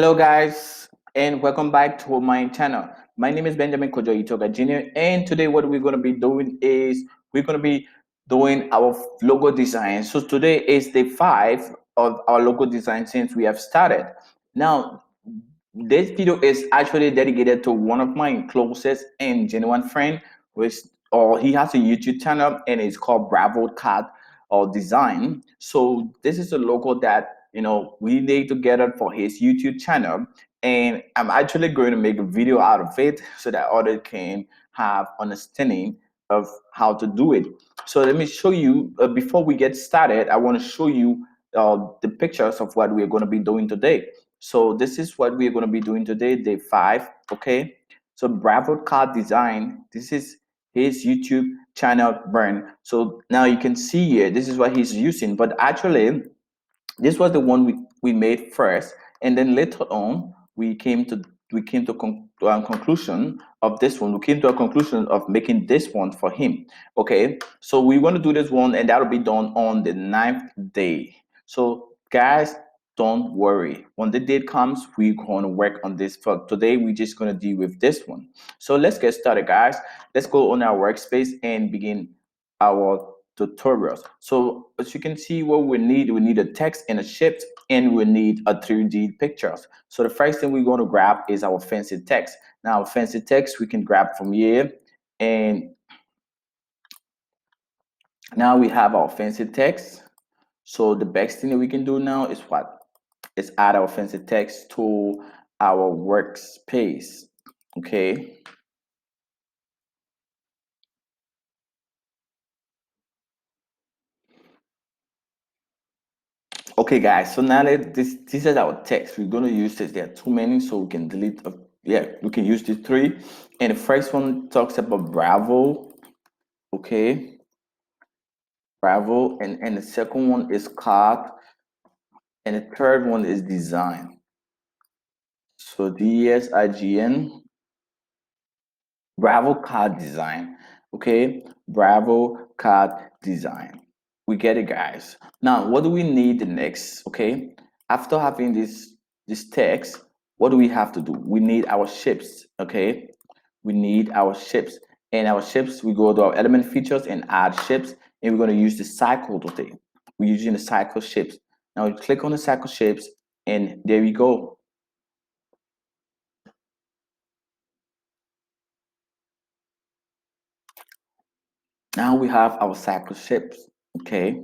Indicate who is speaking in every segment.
Speaker 1: Hello, guys, and welcome back to my channel. My name is Benjamin Kojo Itoga Jr. And today, what we're going to be doing is we're going to be doing our logo design. So, today is day 5 of our logo design since we have started. Now, this video is actually dedicated to one of my closest and genuine friend, which or he has a YouTube channel and it's called Bravo Cat or Design. So this is a logo that we did together for his YouTube channel, and I'm actually going to make a video out of it so that others can have understanding of how to do it. So let me show you. Before we get started, I want to show you the pictures of what we're going to be doing today. So this is what we're going to be doing today, day 5. Okay. So Bravo Car Design. This is his YouTube channel burn. So now you can see here, this is what he's using. But actually, this was the one we made first, and then later on we came to a conclusion of this one. We came to a conclusion of making this one for him. Okay, so we want to do this one, and that'll be done on the 9th day. So guys, don't worry, when the date comes we're going to work on this. For today we're just going to deal with this one. So let's get started, guys. Let's go on our workspace and begin our tutorials. So as you can see, what we need a text and a shape, and we need a 3D pictures. So the first thing we're going to grab is our fancy text. Now fancy text we can grab from here, and now we have our fancy text. So the best thing that we can do now is what? Is add our fancy text to our workspace. Okay. Okay, guys, so now that this is our text, we're going to use this. There are too many, so we can delete. Yeah, we can use these 3. And the first one talks about Bravo. Okay, Bravo, and the second one is card, and the third one is design. So DSIGN, Bravo card design. Okay, Bravo card design. We get it, guys. Now what do we need the next? Okay, after having this text, what do we have to do? We need our shapes. Okay, we need our shapes, and our shapes, we go to our element features and add shapes, and we're going to use the cycle today. We're using the cycle shapes. Now we click on the cycle shapes, and there we go. Now we have our cycle shapes. Okay,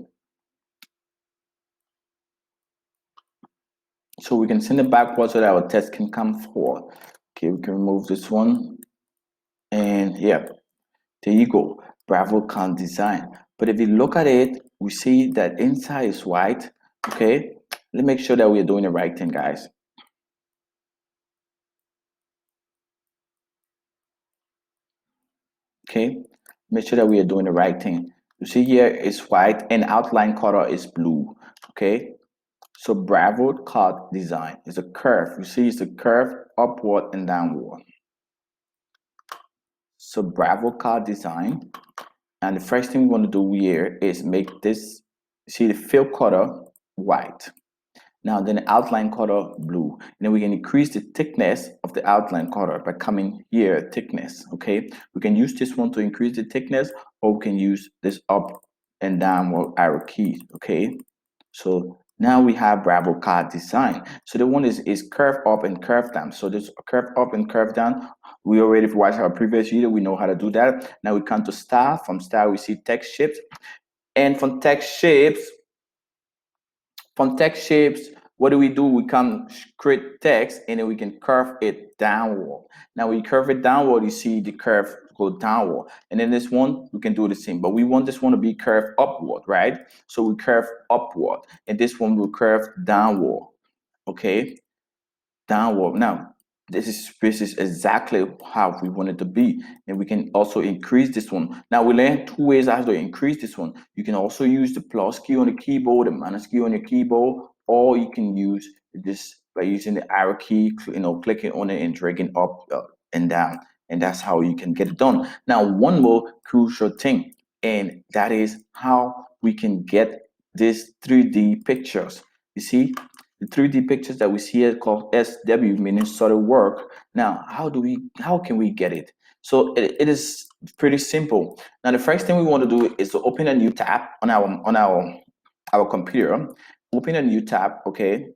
Speaker 1: so we can send it backwards so that our text can come forward. Okay, we can remove this one, and yeah, there you go. Bravo can design. But if you look at it, we see that inside is white. Okay, let's make sure that we're doing the right thing, guys. Okay, make sure that we are doing the right thing. You see here is white and outline color is blue. Okay, so Bravo card design is a curve. You see it's a curve upward and downward. So Bravo card design, and the first thing we want to do here is make this, see the fill color white. Now then the outline color blue, and then we can increase the thickness of the outline color by coming here thickness. Okay, we can use this one to increase the thickness, or we can use this up and downward arrow keys. Okay, so now we have Bravo card design. So the one is curve up and curve down. So this curve up and curve down, we already watched our previous video, we know how to do that. Now we come to style. From style we see text shapes, and from text shapes, what do? We can create text, and then we can curve it downward. Now we curve it downward, you see the curve go downward, and then this one we can do the same, but we want this one to be curved upward, right? So we curve upward, and this one will curve downward. Okay, downward. Now this is exactly how we want it to be, and we can also increase this one. Now we learned 2 ways how to increase this one. You can also use the plus key on the keyboard, the minus key on your keyboard, or you can use this by using the arrow key, clicking on it and dragging up and down, and that's how you can get it done. Now one more crucial thing, and that is how we can get these 3D pictures. You see the 3D pictures that we see here called SW, meaning solid work. Now, how can we get it? So it is pretty simple. Now, the first thing we want to do is to open a new tab on our computer. Open a new tab, okay?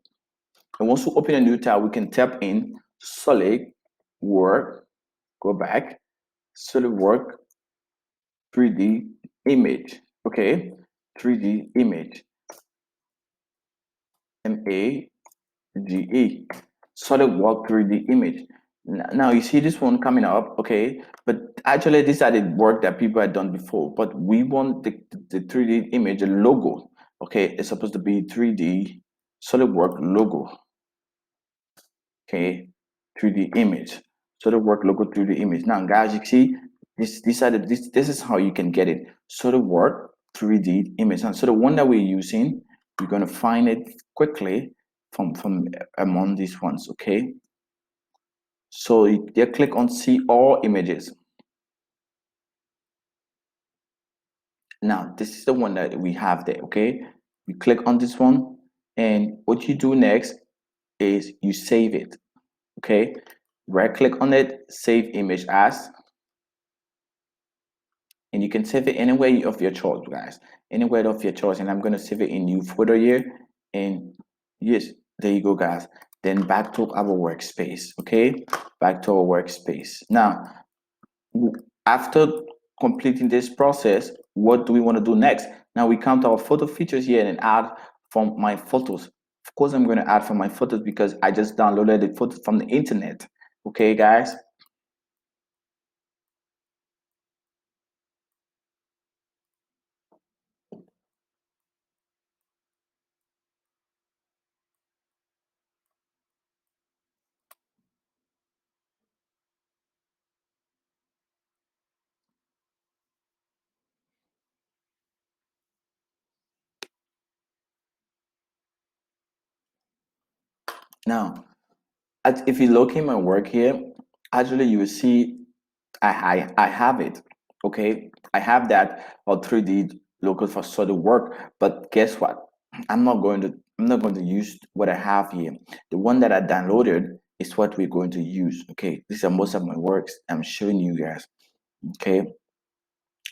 Speaker 1: And once we open a new tab, we can tap in solid work, go back, solid work, 3D image, okay? 3D image, MAGE, SolidWorks 3D image. Now you see this one coming up, okay? But actually, these are the work that people had done before. But we want the 3D image, the logo, okay? It's supposed to be 3D SolidWorks logo, okay? 3D image, SolidWorks logo 3D image. Now, guys, you see this is how you can get it. SolidWorks 3D image. And so the one that we're using, you're gonna find it quickly from among these ones, okay? So you click on see all images. Now this is the one that we have there, okay? You click on this one, and what you do next is you save it, okay? Right click on it, save image as, and you can save it anywhere of your choice, guys, anywhere of your choice. And I'm going to save it in new folder here, and yes, there you go, guys. Then back to our workspace, okay? Back to our workspace. Now, after completing this process, what do we want to do next? Now we come to our photo features here and add from my photos. Of course, I'm going to add from my photos because I just downloaded the photos from the internet, okay, guys? Now, if you look in my work here, actually you will see I have it, okay? I have that 3D local for solid work, but guess what? I'm not going to use what I have here. The one that I downloaded is what we're going to use, okay? These are most of my works I'm showing you guys, okay?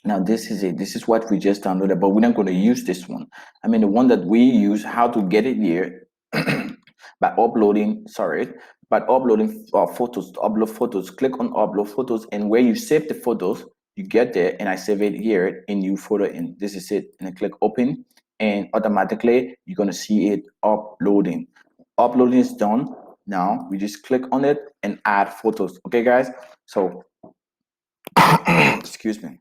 Speaker 1: Now this is it. This is what we just downloaded, but we're not going to use this one. I mean, the one that we use, how to get it here by uploading, sorry, by uploading photos, to upload photos. Click on upload photos, and where you save the photos, you get there, and I save it here in new photo, and this is it. And I click open, and automatically you're going to see it uploading. Uploading is done. Now we just click on it and add photos. Okay, guys. So excuse me.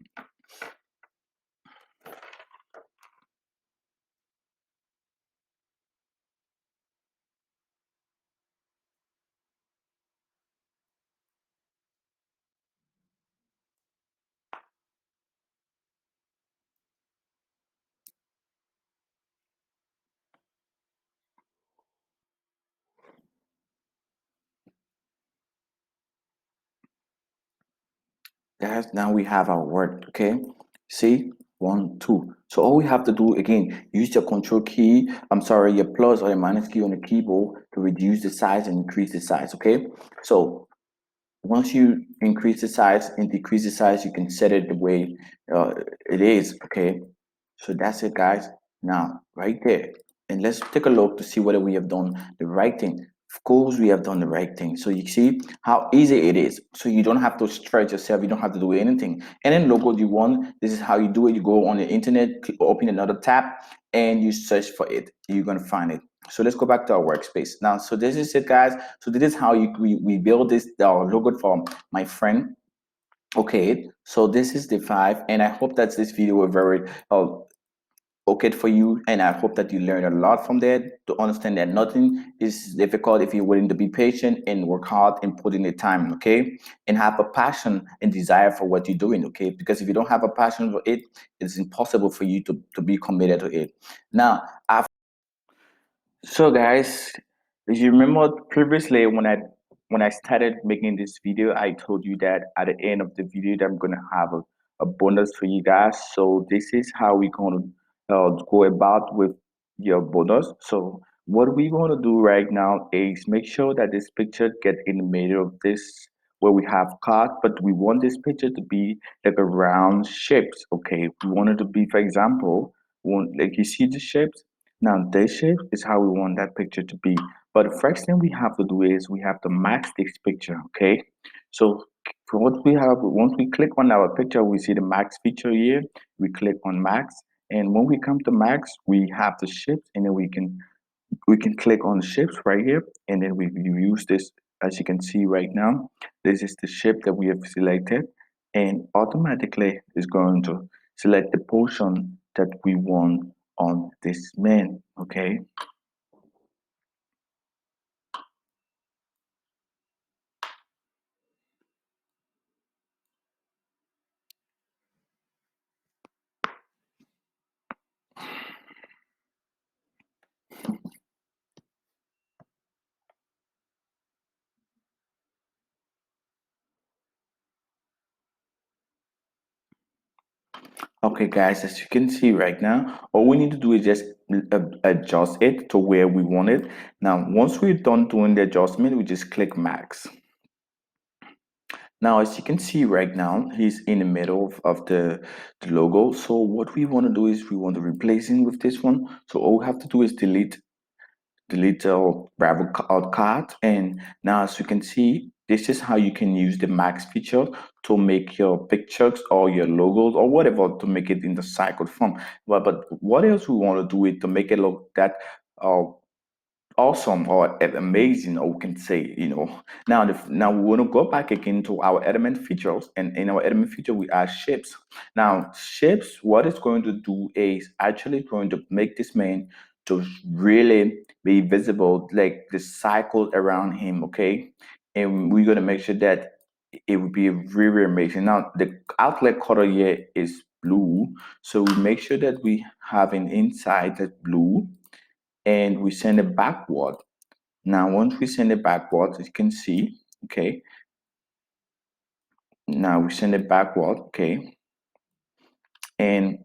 Speaker 1: Guys, now we have our word, okay? See, 1, 2. So all we have to do again, use your control key, I'm sorry, your plus or your minus key on the keyboard to reduce the size and increase the size, okay? So once you increase the size and decrease the size, you can set it the way it is, okay? So that's it, guys. Now, right there. And let's take a look to see whether we have done the right thing. Of course, we have done the right thing. So you see how easy it is. So you don't have to stretch yourself. You don't have to do anything. And then logo you want, this is how you do it. You go on the internet, open another tab, and you search for it. You're going to find it. So let's go back to our workspace. Now, so this is it, guys. So this is how we build this our logo for my friend. Okay, so this is the 5, and I hope that this video was very okay for you, and I hope that you learn a lot from that to understand that nothing is difficult if you're willing to be patient and work hard and put in the time, okay, and have a passion and desire for what you're doing, okay, because if you don't have a passion for it, it's impossible for you to be committed to it. Now so guys, if you remember previously when I started making this video, I told you that at the end of the video that I'm gonna have a bonus for you guys. So this is how we're gonna go about with your bonus. So What we want to do right now is make sure that this picture get in the middle of this where we have cut, but we want this picture to be like a round shapes. Okay, we want it to be, for example, like you see the shapes. Now this shape is how we want that picture to be. But the first thing we have to do is we have to max this picture. Okay, so for what we have, once we click on our picture, we see the max feature here. We click on max, and when we come to max, we have the shapes, and then we can click on the shapes right here, and then we use this. As you can see right now, this is the shape that we have selected, and automatically is going to select the portion that we want on this man. Okay. Okay, guys, as you can see right now, all we need to do is just adjust it to where we want it. Now, once we're done doing the adjustment, we just click max. Now, as you can see right now, he's in the middle of the logo. So what we want to do is we want to replace him with this one. So all we have to do is delete our Bravo out card. And now, as you can see, this is how you can use the max feature to make your pictures or your logos or whatever to make it in the cycled form. But what else we want to do it to make it look that uh, awesome or amazing, or we can say, now we want to go back again to our element features, and in our element feature we add shapes. Now shapes, what it's going to do is actually going to make this man to really be visible, like the cycle around him. Okay, and we're going to make sure that it would be really amazing. Now the outlet color here is blue, so we make sure that we have an inside that blue, and we send it backward. Now, once we send it backward, as you can see, okay, now we send it backward, okay, and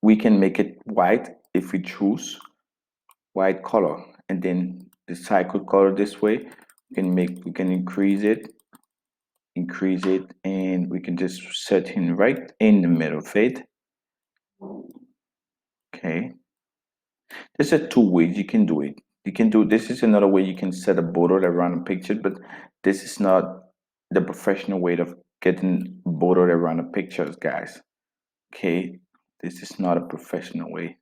Speaker 1: we can make it white if we choose white color, and then the cycle color this way, we can increase it, and we can just set him right in the middle of it, okay. There's a two ways you can do it. You can do this is another way you can set a border around a picture, but this is not the professional way of getting border around the pictures, guys. Okay, this is not a professional way.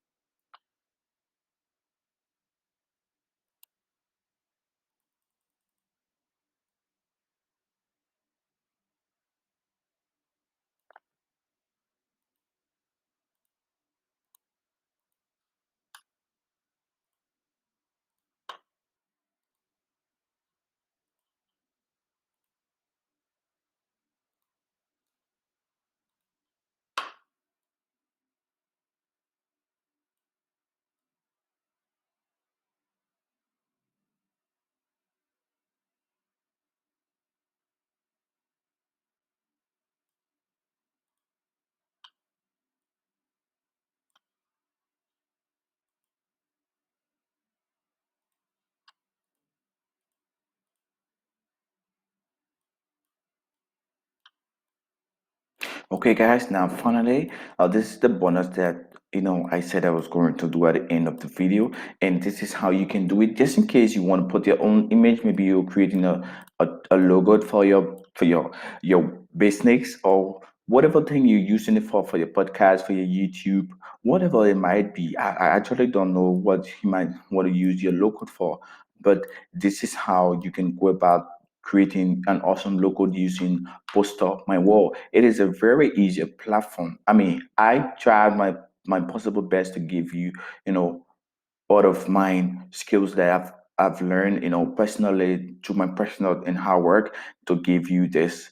Speaker 1: Okay, guys, now finally, this is the bonus that I said I was going to do at the end of the video, and this is how you can do it. Just in case you want to put your own image, maybe you're creating a logo for your business, or whatever thing you're using it for your podcast, for your YouTube, whatever it might be. I actually don't know what you might want to use your logo for, but this is how you can go about creating an awesome logo using Postermywall. It is a very easy platform. I mean, I tried my possible best to give you, out of my skills that I've learned, personally through my personal and hard work to give you this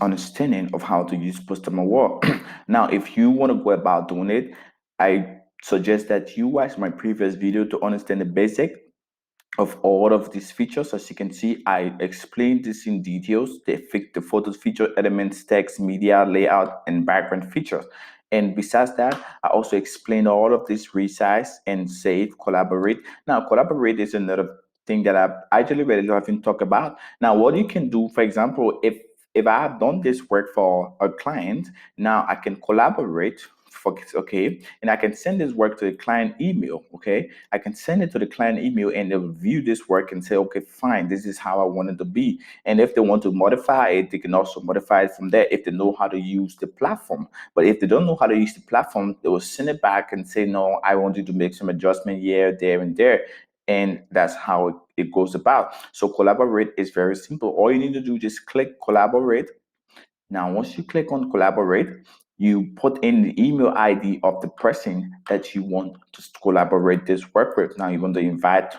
Speaker 1: understanding of how to use Postermywall. Now, if you want to go about doing it, I suggest that you watch my previous video to understand the basic of all of these features. As you can see, I explained this in details. The photos feature elements, text, media, layout, and background features. And besides that, I also explain all of this: resize and save, collaborate. Now, collaborate is another thing that I actually really haven't talked about. Now, what you can do, for example, if I have done this work for a client, now I can collaborate for, okay, and I can send this work to the client email. Okay, I can send it to the client email, and they'll view this work and say, okay, fine, this is how I want it to be. And if they want to modify it, they can also modify it from there if they know how to use the platform. But if they don't know how to use the platform, they will send it back and say, no, I want you to make some adjustment here, there, and there. And that's how it goes about. So collaborate is very simple. All you need to do is just click collaborate. Now, once you click on collaborate, you put in the email ID of the person that you want to collaborate this work with. Now, you want to invite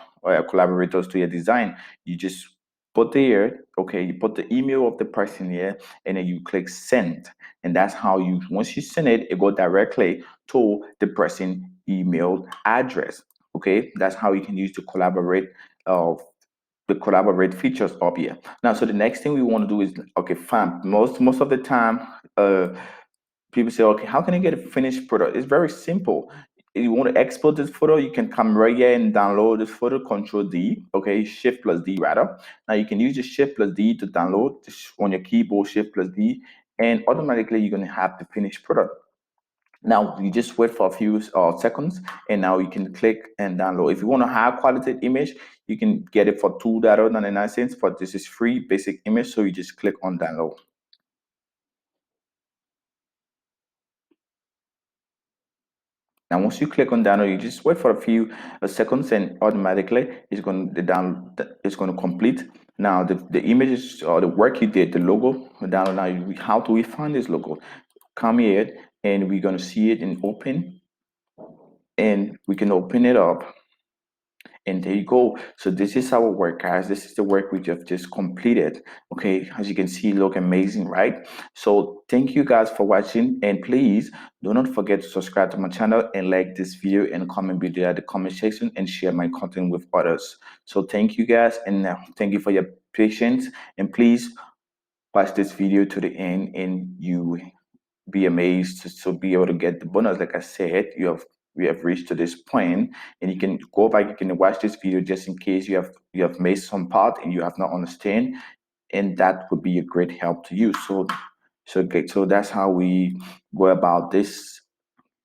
Speaker 1: collaborators to your design. You just put there, okay, you put the email of the person here, and then you click send. And that's how you, once you send it, it goes directly to the person email address. Okay, that's how you can use to collaborate the collaborate features up here. Now, so the next thing we want to do is, okay, fine. Most of the time, people say, okay, how can I get a finished product? It's very simple. If you want to export this photo, you can come right here and download this photo, Control D, okay, Shift plus D rather. Now you can use the Shift plus D to download this on your keyboard, Shift plus D, and automatically you're going to have the finished product. Now you just wait for a few seconds, and now you can click and download. If you want a high quality image, you can get it for $2.99. But this is free basic image, so you just click on download. Now once you click on download, you just wait for a few seconds, and automatically it's going to complete. Now the images or the work you did, the logo download. Now how do we find this logo? Come here, and we're going to see it in open, and we can open it up. And there you go. So this is our work, guys. This is the work we just completed. Okay, as you can see, look amazing, right? So thank you guys for watching, and please do not forget to subscribe to my channel and like this video and comment below at the comment section and share my content with others. So thank you guys, and thank you for your patience, and please watch this video to the end, and you be amazed to be able to get the bonus. Like I said, we have reached to this point, and you can go back, you can watch this video just in case you have missed some part and you have not understand, and that would be a great help to you. So that's how we go about this.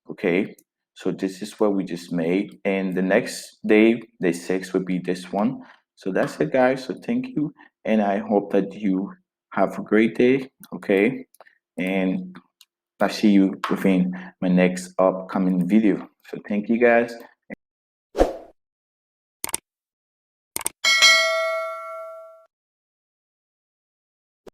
Speaker 1: Okay, so this is what we just made, and the next day, day 6, would be this one. So that's it, guys. So thank you, and I hope that you have a great day. Okay, and I'll see you within my next upcoming video. So thank you guys.